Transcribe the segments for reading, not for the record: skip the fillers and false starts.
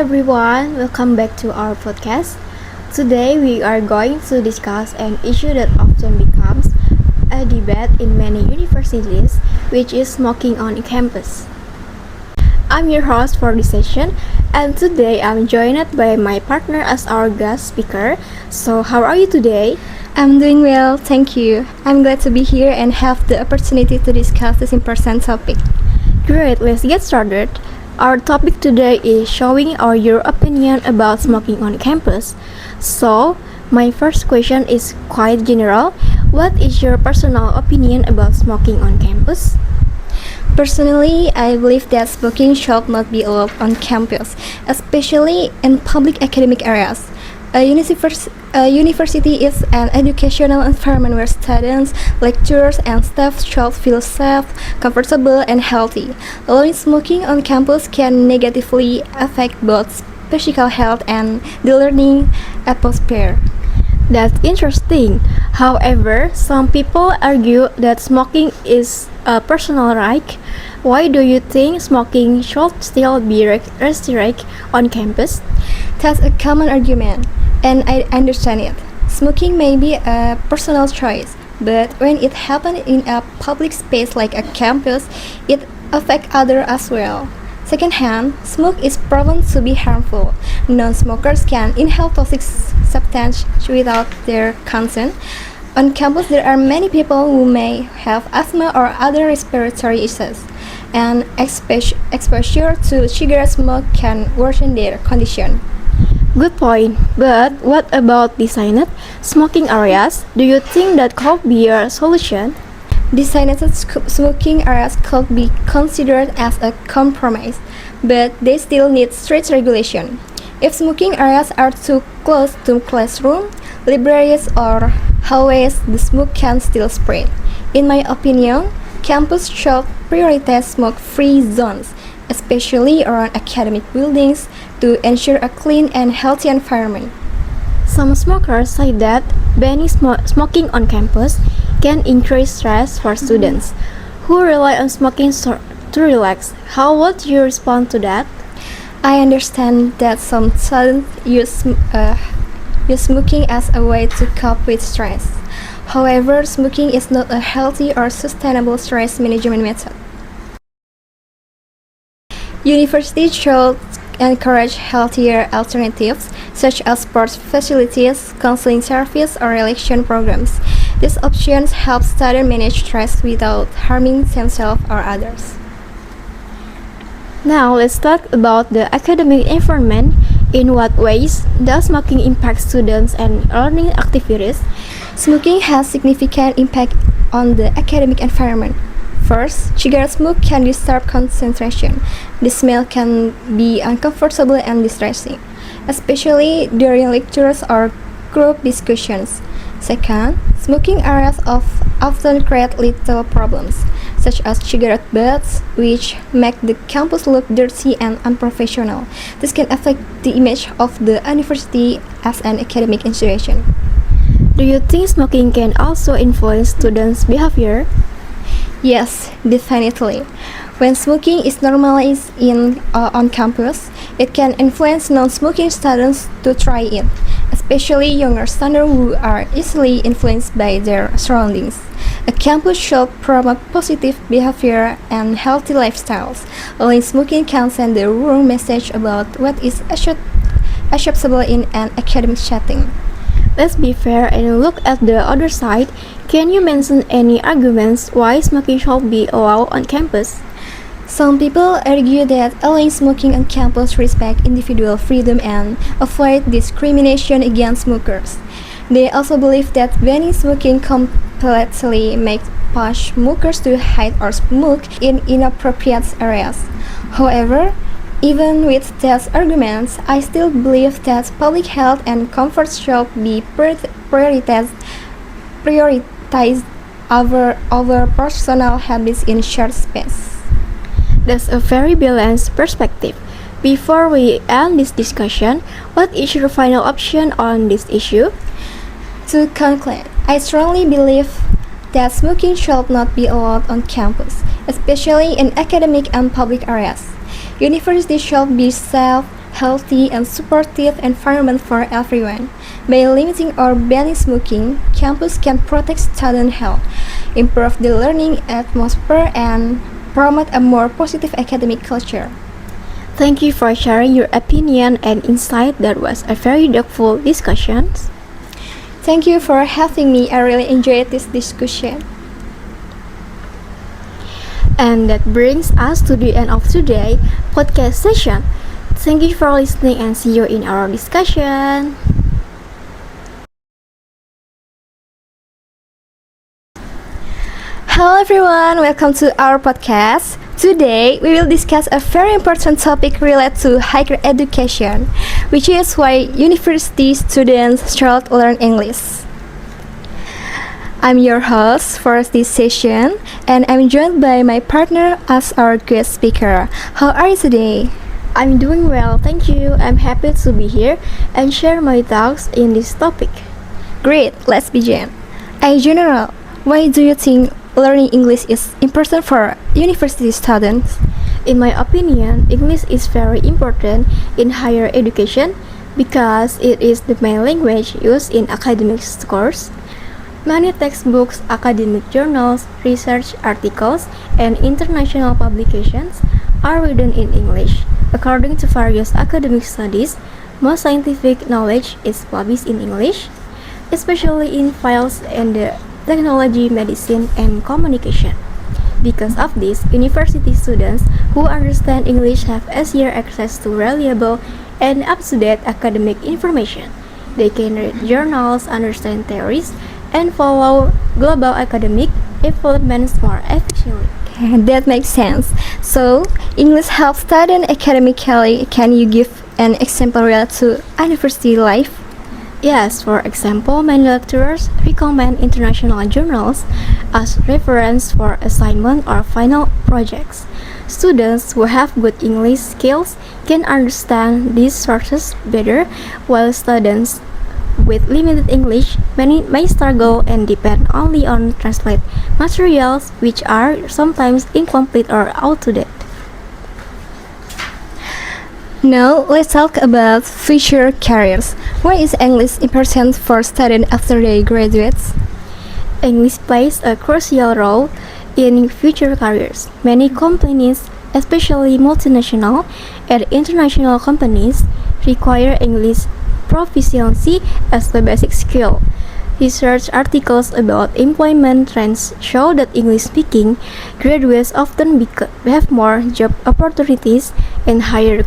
everyone, welcome back to our podcast. Today we are going to discuss an issue that often becomes a debate in many universities, which is smoking on campus. I'm your host for this session, and today I'm joined by my partner as our guest speaker. So, how are you today? I'm doing well, thank you. I'm glad to be here and have the opportunity to discuss this important topic. Great, let's get started. Our topic today is showing your opinion about smoking on campus. So, my first question is quite general. What is your personal opinion about smoking on campus? Personally, I believe that smoking should not be allowed on campus, especially in public academic areas. A university is an educational environment where students, lecturers, and staff should feel safe, comfortable, and healthy. Allowing smoking on campus can negatively affect both physical health and the learning atmosphere. That's interesting. However, some people argue that smoking is a personal right. Why do you think smoking should still be restricted on campus? That's a common argument, and I understand it. Smoking may be a personal choice, but when it happens in a public space like a campus, it affects others as well. Secondhand, smoke is proven to be harmful. Non-smokers can inhale toxic substances without their consent. On campus, there are many people who may have asthma or other respiratory issues, and exposure to cigarette smoke can worsen their condition. Good point. But what about designated smoking areas? Do you think that could be a solution? Designated smoking areas could be considered as a compromise, but they still need strict regulation. If smoking areas are too close to classrooms, libraries, or hallways, the smoke can still spread. In my opinion, campus should prioritize smoke-free zones, especially around academic buildings, to ensure a clean and healthy environment. Some smokers say that banning smoking on campus can increase stress for students who rely on smoking to relax. How would you respond to that? I understand that some students use smoking as a way to cope with stress. However, smoking is not a healthy or sustainable stress management method. Universities should encourage healthier alternatives such as sports facilities, counseling services, or relaxation programs. These options help students manage stress without harming themselves or others. Now let's talk about the academic environment. In what ways does smoking impact students and learning activities? Smoking has significant impact on the academic environment. First, cigarette smoke can disturb concentration. The smell can be uncomfortable and distressing, especially during lectures or group discussions. Second, smoking areas often create little problems, such as cigarette butts, which make the campus look dirty and unprofessional. This can affect the image of the university as an academic institution. Do you think smoking can also influence students' behavior? Yes, definitely. When smoking is normalized on campus, it can influence non-smoking students to try it, especially younger students who are easily influenced by their surroundings. A campus should promote positive behavior and healthy lifestyles. Allowing smoking can send the wrong message about what is acceptable in an academic setting. Let's be fair and look at the other side. Can you mention any arguments why smoking should be allowed on campus? Some people argue that allowing smoking on campus respects individual freedom and avoid discrimination against smokers. They also believe that banning smoking completely makes push smokers to hide or smoke in inappropriate areas. However, even with these arguments, I still believe that public health and comfort should be prioritized over personal habits in shared space. That's a very balanced perspective. Before we end this discussion, what is your final option on this issue? To conclude, I strongly believe that smoking should not be allowed on campus, especially in academic and public areas. Universities should be safe, healthy, and supportive environment for everyone. By limiting or banning smoking, campus can protect student health, improve the learning atmosphere, and promote a more positive academic culture. Thank you for sharing your opinion and insight. That was a very helpful discussion. Thank you for having me. I really enjoyed this discussion. And that brings us to the end of today's podcast session. Thank you for listening and see you in our discussion. Hello everyone, welcome to our podcast. Today we will discuss a very important topic related to higher education, which is why university students should learn English. I'm your host for this session, and I'm joined by my partner as our guest speaker. How are you today? I'm doing well, thank you. I'm happy to be here and share my thoughts in this topic. Great, let's begin. In general, why do you think learning English is important for university students? In my opinion, English is very important in higher education because it is the main language used in academic courses. Many textbooks, academic journals, research articles, and international publications are written in English. According to various academic studies, most scientific knowledge is published in English, especially in fields in the technology, medicine, and communication. Because of this, university students who understand English have easier access to reliable and up-to-date academic information. They can read journals, understand theories, and follow global academic developments more efficiently. That makes sense. So, English helps students academically. Can you give an example related to university life? Yes, for example, many lecturers recommend international journals as reference for assignment or final projects. Students who have good English skills can understand these sources better, while students with limited English many may struggle and depend only on translate materials which are sometimes incomplete or out-to-date. Now, let's talk about future careers. Why is English important for students after they graduate? English plays a crucial role in future careers. Many companies, especially multinational and international companies, require English proficiency as the basic skill. Research articles about employment trends show that English-speaking graduates often have more job opportunities and higher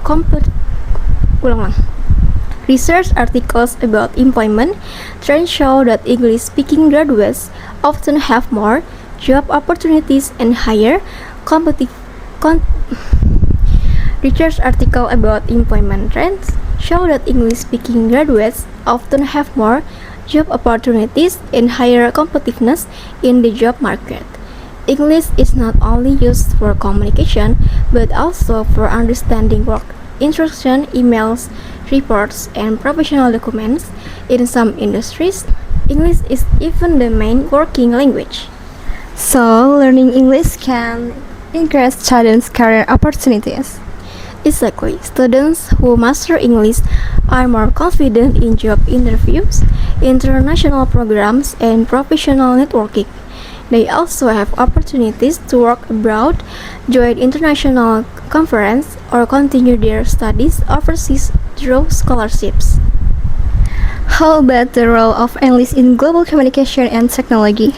Research articles about employment trends show that English-speaking graduates often have more job opportunities and higher competitive. Research article about employment trends show that English-speaking graduates often have more job opportunities and higher competitiveness in the job market. English is not only used for communication but also for understanding work instruction, emails, reports, and professional documents. In some industries, English is even the main working language. So, learning English can increase students' career opportunities. Exactly. Students who master English are more confident in job interviews, international programs, and professional networking. They also have opportunities to work abroad, join international conferences, or continue their studies overseas through scholarships. How about the role of English in global communication and technology?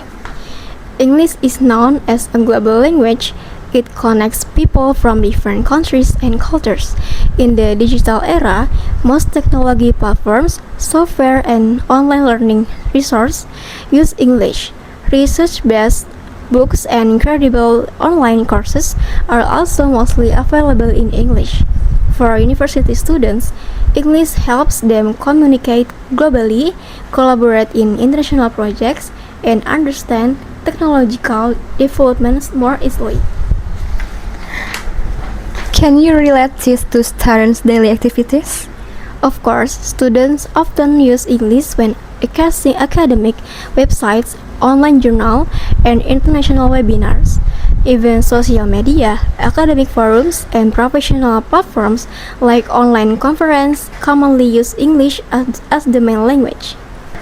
English is known as a global language. It connects people from different countries and cultures. In the digital era, most technology platforms, software, and online learning resources use English. Research-based books and credible online courses are also mostly available in English. For university students, English helps them communicate globally, collaborate in international projects, and understand technological developments more easily. Can you relate this to students' daily activities? Of course, students often use English when accessing academic websites, online journal, and international webinars. Even social media, academic forums, and professional platforms like online conference commonly use English as the main language.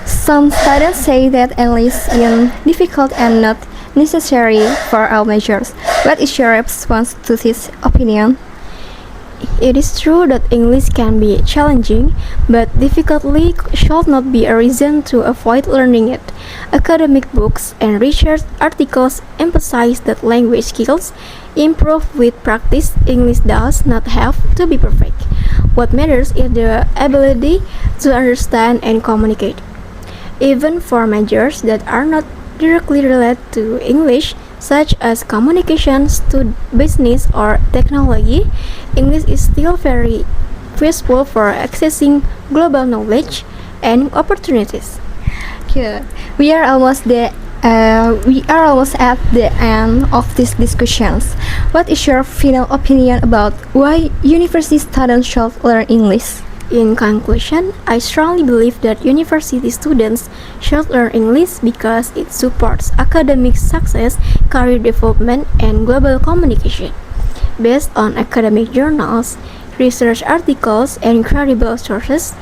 Some students say that English is difficult and not necessary for all measures. What is your response to this opinion? It is true that English can be challenging, but difficulty should not be a reason to avoid learning it. Academic books and research articles emphasize that language skills improve with practice. English does not have to be perfect. What matters is the ability to understand and communicate. Even for majors that are not directly related to English, such as communications to business or technology, English is still very useful for accessing global knowledge and opportunities. Good. We are almost at the end of these discussions. What is your final opinion about why university students should learn English? In conclusion, I strongly believe that university students should learn English because it supports academic success, career development, and global communication. Based on academic journals, research articles, and credible sources,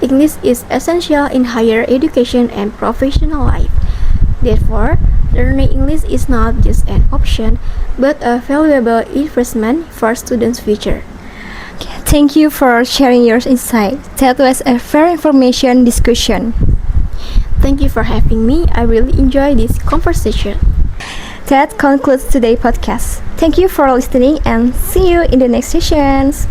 English is essential in higher education and professional life. Therefore, learning English is not just an option, but a valuable investment for students' future. Thank you for sharing your insight. That was a very information discussion. Thank you for having me. I really enjoyed this conversation. That concludes today's podcast. Thank you for listening and see you in the next sessions.